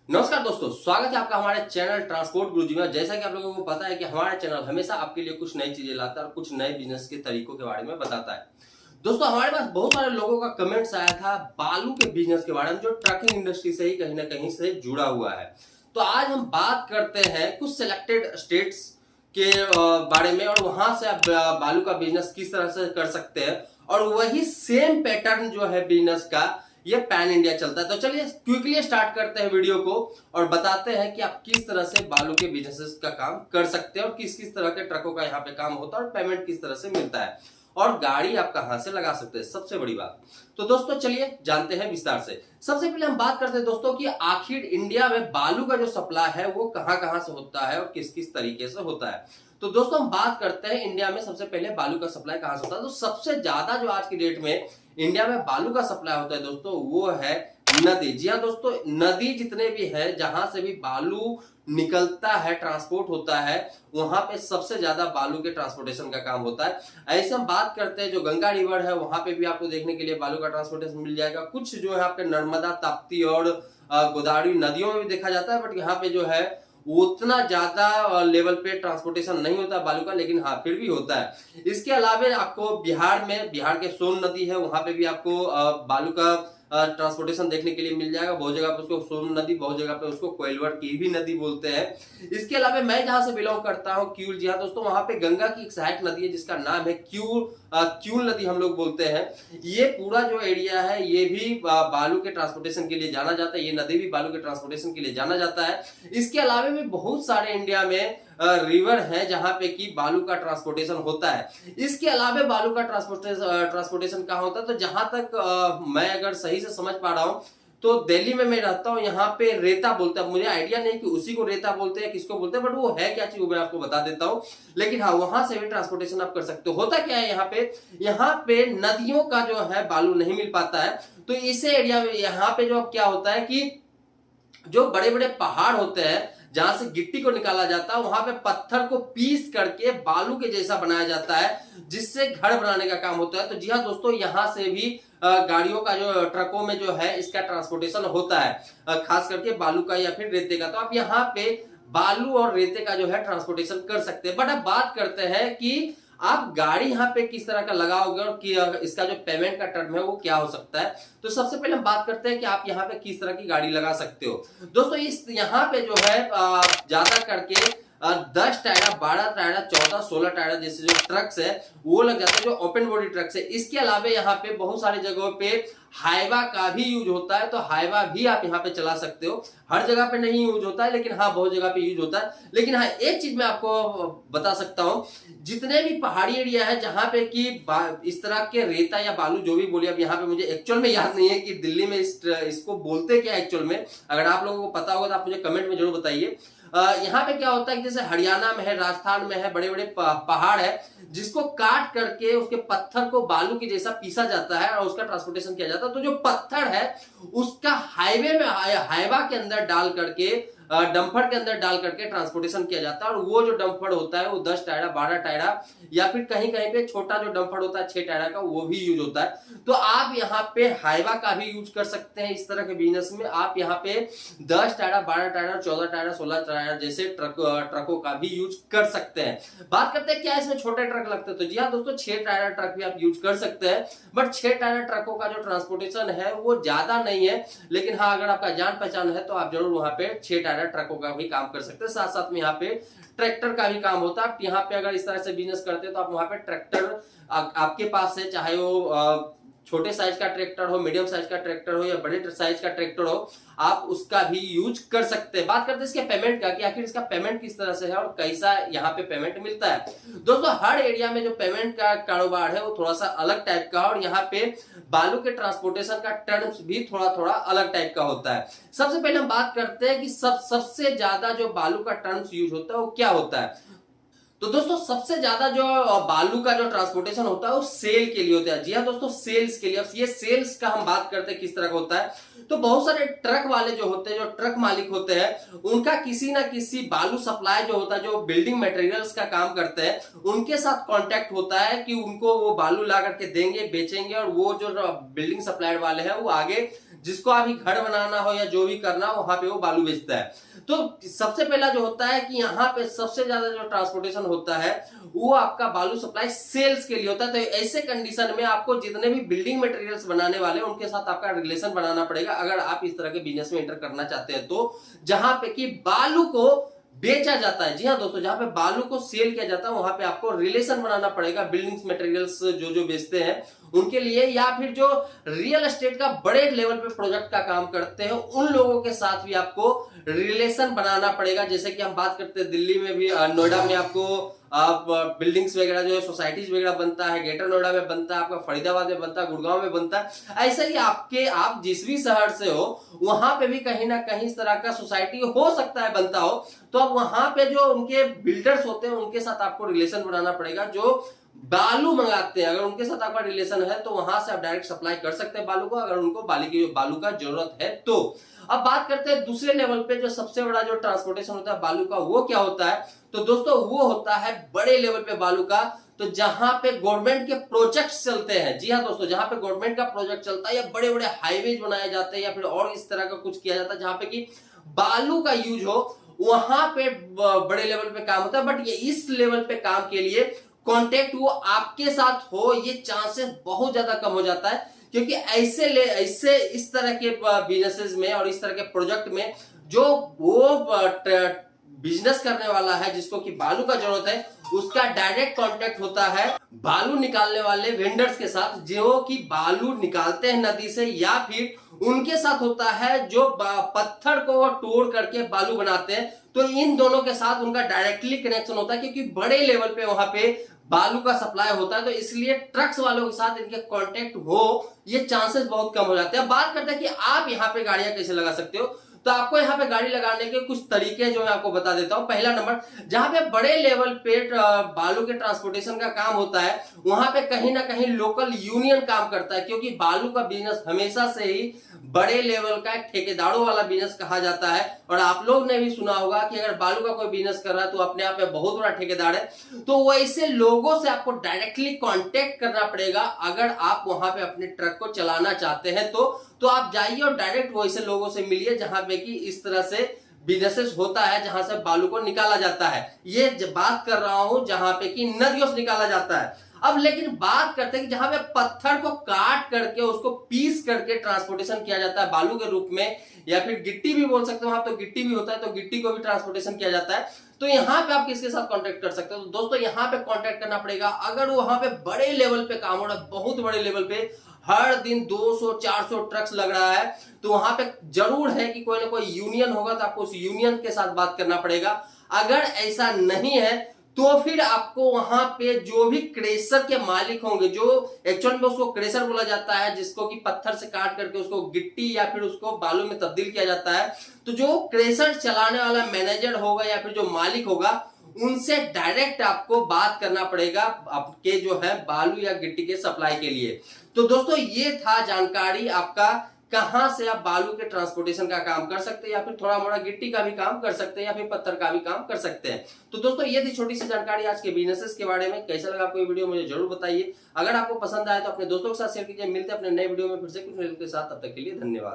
नमस्कार दोस्तों, स्वागत है आपका हमारे चैनल ट्रांसपोर्ट गुरुजी में। जैसा कि आप लोगों को पता है कि हमारा चैनल हमेशा आपके लिए कुछ नई चीजें लाता है और कुछ नए बिजनेस के तरीकों के बारे में बताता है। दोस्तों, हमारे पास बहुत सारे लोगों का कमेंट्स आया था बालू के बिजनेस के बारे में, जो ट्रकिंग इंडस्ट्री से ही कहीं ना कहीं से जुड़ा हुआ है। तो आज हम बात करते हैं कुछ सिलेक्टेड स्टेट्स के बारे में, और वहां से आप बालू का बिजनेस किस तरह से कर सकते हैं, और वही सेम पैटर्न जो है बिजनेस का, ये पैन इंडिया चलता है। तो चलिए क्विकली स्टार्ट करते हैं वीडियो को और बताते हैं कि आप किस तरह से बालू के बिजनेसेस का काम कर सकते हैं और किस किस तरह के ट्रकों का यहाँ पे काम होता है और पेमेंट किस तरह से मिलता है और गाड़ी आप कहां से लगा सकते हैं, सबसे बड़ी बात। तो दोस्तों चलिए जानते हैं विस्तार से। सबसे पहले हम बात करते हैं दोस्तों कि आखिर इंडिया में बालू का जो सप्लाई है वो कहां कहां से होता है और किस किस तरीके से होता है। तो दोस्तों हम बात करते हैं इंडिया में सबसे पहले बालू का सप्लाई कहां से होता है। तो सबसे ज्यादा जो आज की डेट में इंडिया में बालू का सप्लाई होता है दोस्तों, वो है नदी। जी हाँ दोस्तों, नदी जितने भी है जहां से भी बालू निकलता है, ट्रांसपोर्ट होता है, वहां पे सबसे ज्यादा बालू के ट्रांसपोर्टेशन का काम होता है। ऐसे हम बात करते हैं जो गंगा रिवर है, वहां पे भी आपको देखने के लिए बालू का ट्रांसपोर्टेशन मिल जाएगा। कुछ जो है आपके नर्मदा, ताप्ती और गोदावरी नदियों में भी देखा जाता है, बट यहाँ पे जो है उतना ज्यादा लेवल पे ट्रांसपोर्टेशन नहीं होता बालू का, लेकिन हाँ फिर भी होता है। इसके अलावा आपको बिहार में, बिहार के सोन नदी है, वहां पे भी आपको बालू का ट्रांसपोर्टेशन देखने के लिए मिल जाएगा। बहुत जगह पे उसको सोन नदी, बहुत जगह पे उसको कोयलवर की भी नदी बोलते हैं। इसके अलावा मैं जहां से बिलोंग करता हूं, क्यूल, जी हाँ दोस्तों, वहां पे गंगा की एक सहायक नदी है जिसका नाम है क्यूल नदी हम लोग बोलते हैं। ये पूरा जो एरिया है ये भी बालू के ट्रांसपोर्टेशन के लिए जाना जाता है, ये नदी भी बालू के ट्रांसपोर्टेशन के लिए जाना जाता है। इसके अलावा भी बहुत सारे इंडिया में रिवर है जहां पे कि बालू का ट्रांसपोर्टेशन होता है। इसके अलावा बालू का ट्रांसपोर्टेशन कहां होता है, तो जहां तक मैं अगर सही से समझ पा रहा हूं, तो दिल्ली में मैं रहता हूं, यहाँ पे रेता बोलते हैं। मुझे आइडिया नहीं कि उसी को रेता बोलते हैं किसको बोलते हैं, बट वो है क्या चीज वो मैं आपको बता देता हूं। लेकिन हाँ, वहां से भी ट्रांसपोर्टेशन आप कर सकते हो। होता क्या है यहाँ पे नदियों का जो है बालू नहीं मिल पाता है, तो इस एरिया में यहाँ पे जो क्या होता है कि जो बड़े बड़े पहाड़ होते हैं जहां से गिट्टी को निकाला जाता है, वहां पे पत्थर को पीस करके बालू के जैसा बनाया जाता है, जिससे घर बनाने का काम होता है। तो जी हाँ दोस्तों, यहां से भी गाड़ियों का जो ट्रकों में जो है इसका ट्रांसपोर्टेशन होता है, खास करके बालू का या फिर रेते का। तो आप यहाँ पे बालू और रेते का जो है ट्रांसपोर्टेशन कर सकते हैं। बट अब बात करते हैं कि आप गाड़ी यहाँ पे किस तरह का लगाओगे और कि इसका जो पेमेंट का टर्म है वो क्या हो सकता है। तो सबसे पहले हम बात करते हैं कि आप यहाँ पे किस तरह की गाड़ी लगा सकते हो। दोस्तों इस यहाँ पे जो है ज्यादा करके 10 टायरा, 12 टायरा, 14, 16 टायरा जैसे जो ट्रक्स है वो लग जाते हैं, जो ओपन बॉडी ट्रक्स है। इसके अलावा यहाँ पे बहुत सारी जगहों पे हाइवा का भी यूज होता है, तो हाइवा भी आप यहाँ पे चला सकते हो। हर जगह पे नहीं यूज होता है, लेकिन हाँ बहुत जगह पे यूज होता है। लेकिन हाँ एक चीज मैं आपको बता सकता हूँ, जितने भी पहाड़ी एरिया है जहां पे कि इस तरह के रेता या बालू जो भी बोलिए, अब यहाँ पे मुझे एक्चुअल में याद नहीं है कि दिल्ली में इसको बोलते क्या एक्चुअल में। अगर आप लोगों को पता होगा तो आप मुझे कमेंट में जरूर बताइए। यहाँ पे क्या होता है कि जैसे हरियाणा में है, राजस्थान में है, बड़े बड़े पहाड़ है, जिसको काट करके उसके पत्थर को बालू की जैसा पीसा जाता है और उसका ट्रांसपोर्टेशन किया जाता है। तो जो पत्थर है उसका हाईवे में, हाइवा के अंदर डाल करके, डंपर के अंदर डाल करके ट्रांसपोर्टेशन किया जाता है। और वो जो डंपर होता है वो 10 टायरा, 12 टायरा या फिर कहीं कहीं पे छोटा जो डंपर होता है 6 टायरा का, वो भी यूज होता है। तो आप यहाँ पे हाइवा का भी यूज कर सकते हैं। इस तरह के बिजनेस में आप यहाँ पे 10 टायरा, 12 टायरा, 14 टायरा, 16 टायरा जैसे ट्रकों का भी यूज कर सकते हैं। बात करते हैं क्या इसमें छोटे ट्रक लगते हैं, तो जी हाँ दोस्तों 6 टायरा ट्रक भी आप यूज कर सकते हैं। बट 6 टायरा ट्रकों का जो ट्रांसपोर्टेशन है वो ज्यादा नहीं है, लेकिन हाँ अगर आपका जान पहचान है तो आप जरूर वहां पे 6 टायरा ट्रकों का भी काम कर सकते हैं। साथ साथ में यहाँ पे ट्रैक्टर का भी काम होता है। आप यहाँ पे अगर इस तरह से बिजनेस करते हैं तो आप वहां पे ट्रैक्टर आपके पास है, चाहे वो छोटे साइज का ट्रैक्टर हो, मीडियम साइज का ट्रैक्टर हो या बड़े साइज का ट्रैक्टर हो, आप उसका भी यूज कर सकते हैं। बात करते हैं इसके पेमेंट का कि आखिर इसका पेमेंट किस तरह से है और कैसा यहाँ पे पेमेंट मिलता है। दोस्तों हर एरिया में जो पेमेंट का कारोबार है वो थोड़ा सा अलग टाइप का, और यहाँ पे बालू के ट्रांसपोर्टेशन का टर्म्स भी थोड़ा थोड़ा अलग टाइप का होता है। सबसे पहले हम बात करते हैं कि सबसे ज्यादा जो बालू का टर्म्स यूज होता है वो क्या होता है। तो दोस्तों सबसे ज्यादा जो बालू का जो ट्रांसपोर्टेशन होता है वो सेल के लिए होता है। जी हाँ दोस्तों, सेल्स के लिए। अब ये सेल्स का हम बात करते हैं किस तरह का होता है, तो बहुत सारे ट्रक वाले जो होते हैं, जो ट्रक मालिक होते हैं, उनका किसी ना किसी बालू सप्लाई जो होता है, जो बिल्डिंग मटेरियल्स का काम करते हैं, उनके साथ कांटेक्ट होता है कि उनको वो बालू ला करके देंगे, बेचेंगे, और वो जो बिल्डिंग सप्लायर वाले हैं वो आगे जिसको अभी घर बनाना हो या जो भी करना हो वहां पे वो बालू बेचता है। तो सबसे पहला जो होता है कि यहाँ पे सबसे ज्यादा जो ट्रांसपोर्टेशन होता है वो आपका बालू सप्लाई सेल्स के लिए होता है। तो ऐसे कंडीशन में आपको जितने भी बिल्डिंग मटेरियल्स बनाने वाले उनके साथ आपका रिलेशन बनाना पड़ेगा अगर आप इस तरह के बिजनेस में एंटर करना चाहते हैं। तो जहां पे कि बालू को बेचा जाता है, जी हाँ दोस्तों, जहां पे बालू को सेल किया जाता है वहां पे आपको रिलेशन बनाना पड़ेगा बिल्डिंग्स मटेरियल्स जो बेचते हैं उनके लिए, या फिर जो रियल एस्टेट का बड़े लेवल पे प्रोजेक्ट का काम करते हैं उन लोगों के साथ भी आपको रिलेशन बनाना पड़ेगा। जैसे कि हम बात करते हैं दिल्ली में भी, नोएडा में आपको आप बिल्डिंग्स वगैरह जो है सोसाइटीज वगैरह बनता है, ग्रेटर नोएडा में बनता है, आपका फरीदाबाद में बनता है, गुड़गांव में बनता है। ऐसा ही आप जिस भी शहर से हो वहां पे भी कहीं ना कहीं इस तरह का सोसाइटी हो सकता है बनता हो। तो अब वहां पे जो उनके बिल्डर्स होते हैं उनके साथ आपको रिलेशन बनाना पड़ेगा जो बालू मंगाते हैं। अगर उनके साथ आपका रिलेशन है तो वहां से आप डायरेक्ट सप्लाई कर सकते हैं बालू को, अगर उनको बालू का जरूरत है तो। अब बात करते हैं दूसरे लेवल पे जो सबसे बड़ा जो ट्रांसपोर्टेशन होता है बालू का, वो क्या होता है? तो दोस्तों वो होता है बड़े लेवल पे बालू का, तो जहां पे गवर्नमेंट के प्रोजेक्ट्स चलते हैं, जी हाँ दोस्तों, जहां पे गवर्नमेंट का प्रोजेक्ट चलता है या बड़े बड़े हाईवेज बनाए जाते हैं या फिर और इस तरह का कुछ किया जाता है जहां पे कि बालू का यूज हो, वहां पे बड़े लेवल पे काम होता है। बट ये इस लेवल पे काम के लिए कांटेक्ट वो आपके साथ हो, ये चांसेस बहुत ज्यादा कम हो जाता है, क्योंकि ऐसे इस तरह के बिजनेसेस में और इस तरह के प्रोजेक्ट में जो वो बिजनेस करने वाला है जिसको कि बालू का जरूरत है उसका डायरेक्ट कांटेक्ट होता है बालू निकालने वाले वेंडर्स के साथ, जो कि बालू निकालते हैं नदी से, या फिर उनके साथ होता है जो पत्थर को तोड़ करके बालू बनाते हैं। तो इन दोनों के साथ उनका डायरेक्टली कनेक्शन होता है, क्योंकि बड़े लेवल पे वहां पे बालू का सप्लाई होता है। तो इसलिए ट्रक्स वालों के साथ इनके कांटेक्ट हो, ये चांसेस बहुत कम हो जाते हैं। बात करते हैं कि आप यहाँ पे गाड़ियां कैसे लगा सकते हो। तो आपको यहाँ पे गाड़ी लगाने के कुछ तरीके जो मैं आपको बता देता हूँ। पहला नंबर, जहां पे बड़े लेवल पे बालू के ट्रांसपोर्टेशन का काम होता है वहां पे कहीं ना कहीं लोकल यूनियन काम करता है, क्योंकि बालू का बिजनेस हमेशा से ही बड़े लेवल का एक ठेकेदारों वाला बिजनेस कहा जाता है। और आप लोग ने भी सुना होगा कि अगर बालू का कोई बिजनेस कर रहा है तो अपने आप में बहुत बड़ा ठेकेदार है। तो वैसे लोगों से आपको डायरेक्टली कांटेक्ट करना पड़ेगा अगर आप वहां पे अपने ट्रक को चलाना चाहते हैं। तो आप जाइए और डायरेक्ट वैसे लोगों से मिलिए जहां पे कि इस तरह से बिजनेसेस होता है, जहां से बालू को निकाला जाता है। ये बात कर रहा हूं जहां पे कि नदियों से निकाला जाता है। अब लेकिन बात करते हैं कि जहां पे पत्थर को काट करके उसको पीस करके ट्रांसपोर्टेशन किया जाता है बालू के रूप में, या फिर गिट्टी भी बोल सकते हो, वहां तो गिट्टी भी होता है, तो गिट्टी को भी ट्रांसपोर्टेशन किया जाता है। तो यहाँ पे आप किसके साथ कांटेक्ट कर सकते हो? तो दोस्तों यहाँ पे कांटेक्ट करना पड़ेगा अगर वहां पे बड़े लेवल पे काम हो रहा है, बहुत बड़े लेवल पे हर दिन 200-400 ट्रक्स लग रहा है, तो वहां पे जरूर है कि कोई ना कोई यूनियन होगा, तो आपको उस यूनियन के साथ बात करना पड़ेगा। अगर ऐसा नहीं है तो फिर आपको वहां पे जो भी क्रेशर के मालिक होंगे, जो एक्चुअल में उसको क्रेशर बोला जाता है, जिसको कि पत्थर से काट करके उसको गिट्टी या फिर उसको बालू में तब्दील किया जाता है, तो जो क्रेशर चलाने वाला मैनेजर होगा या फिर जो मालिक होगा उनसे डायरेक्ट आपको बात करना पड़ेगा आपके जो है बालू या गिट्टी के सप्लाई के लिए। तो दोस्तों ये था जानकारी आपका, कहां से आप बालू के ट्रांसपोर्टेशन का काम कर सकते हैं, या फिर थोड़ा मोड़ा गिट्टी का भी काम कर सकते हैं, या फिर पत्थर का भी काम कर सकते हैं। तो दोस्तों ये थी छोटी सी जानकारी आज के बिजनेसेस के बारे में। कैसा लगा आपको ये वीडियो मुझे जरूर बताइए। अगर आपको पसंद आए तो अपने दोस्तों के साथ शेयर कीजिए। मिलते हैं अपने नए वीडियो में फिर से कुछ वीडियो के साथ, तब तक के लिए धन्यवाद।